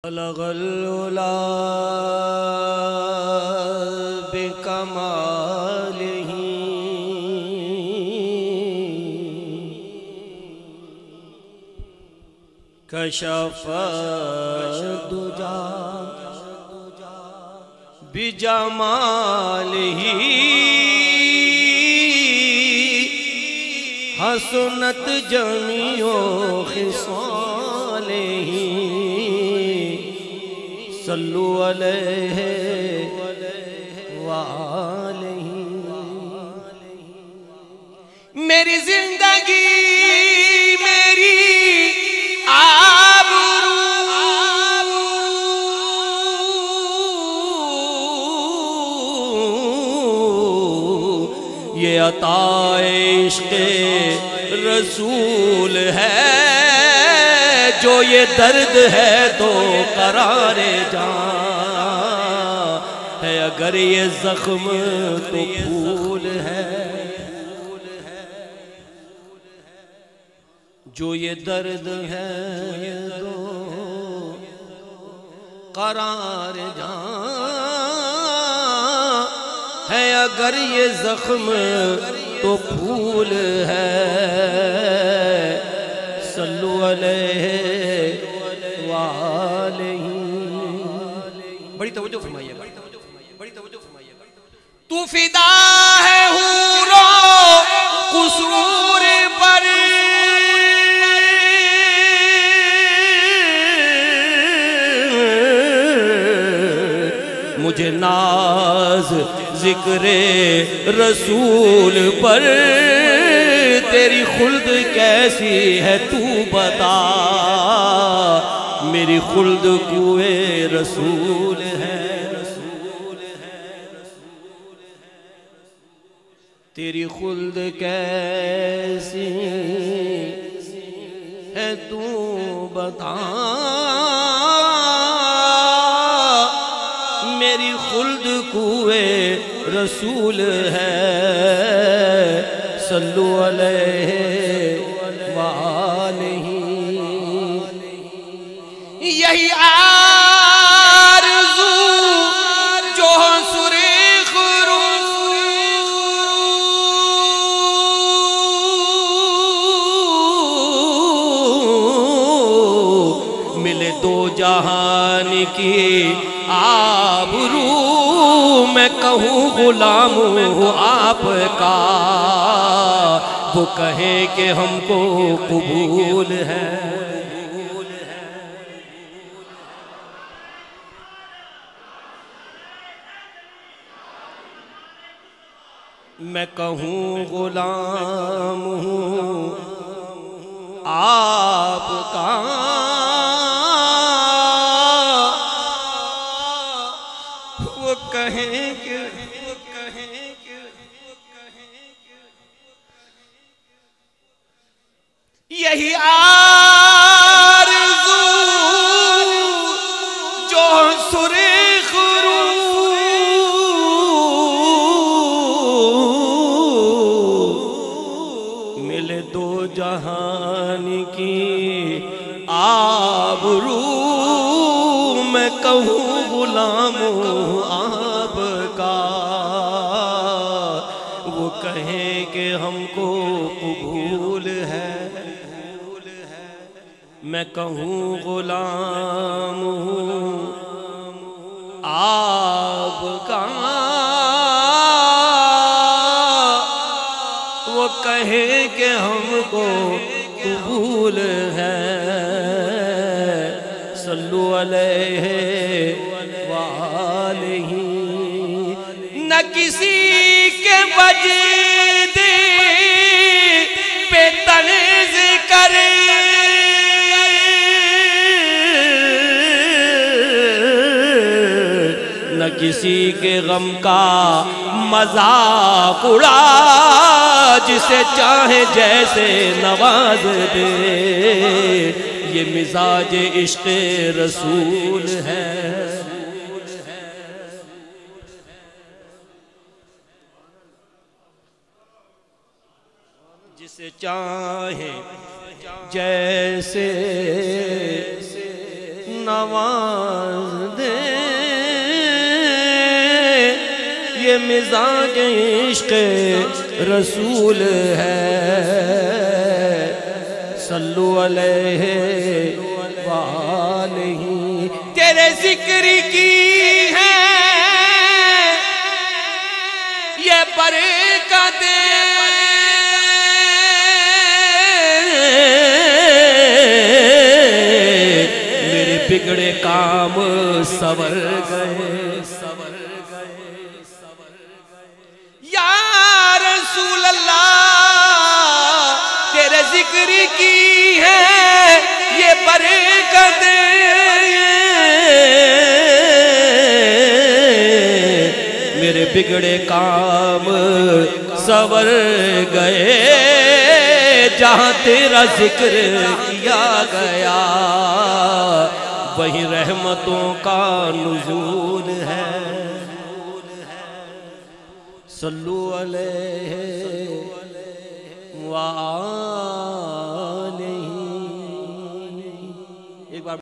بلغ العلا بکمالہ کشف الدجا بجمالہ حسنت جمیع خصالہ صلو علیہ وآلہ۔ میری زندگی میری آبرو یہ عطا عشق رسول ہے، جو یہ درد ہے تو قرار جاں ہے، اگر یہ زخم تو پھول ہے، جو یہ درد ہے تو قرار جاں ہے، اگر یہ زخم تو پھول ہے، صلو علیہ وآلہ۔ بڑی توجہ فرمائیے گا، بڑی توجہ فرمائیے گا۔ تو فدا ہے حور و قصور پر، مجھے ناز ذکر رسول پر، تیری خلد کیسی ہے تو بتا، میری خلد کوئے رسول ہے، تیری خلد کیسی ہے تو بتا، میری خلد کوئے رسول ہے، صلو علیہ وآلہ۔ یہی آرزو جو سریخ رو ملے دو جہان کی آبرو، میں کہوں غلام ہوں آپ کا، وہ کہے کہ ہم کو قبول ہے، میں کہوں غلام ہوں آپ کا، وہ کہیں کہ یہی آرزو جو سریخ رو ملے دو جہان کی آبرو، میں کہوں غلام ہوں آپ کا، وہ کہیں کہ ہم کو قبول ہے، میں کہوں غلام ہوں آپ کا، وہ کہیں کہ ہم کو قبول ہے، صلو علیہ وآلہ۔ نہ کسی کے وجد پہ طنز کرے، نہ کسی کے غم کا مذاق اڑا، جسے چاہے جیسے نواز دے، یہ مزاج عشق رسول ہے، جسے چاہے جیسے نواز دے، یہ مزاج عشق رسول ہے، صلو علیہ وآلہ۔ تیرے ذکر کی ہے یہ برکت، میرے بگڑے کام سور گئے، یا رسول اللہ تیرے ذکر کی ہے یہ برکت، میرے بگڑے کام سور گئے، جہاں تیرا ذکر کیا گیا وہیں رحمتوں کا نزول ہے، صلو علیہ وآلہ۔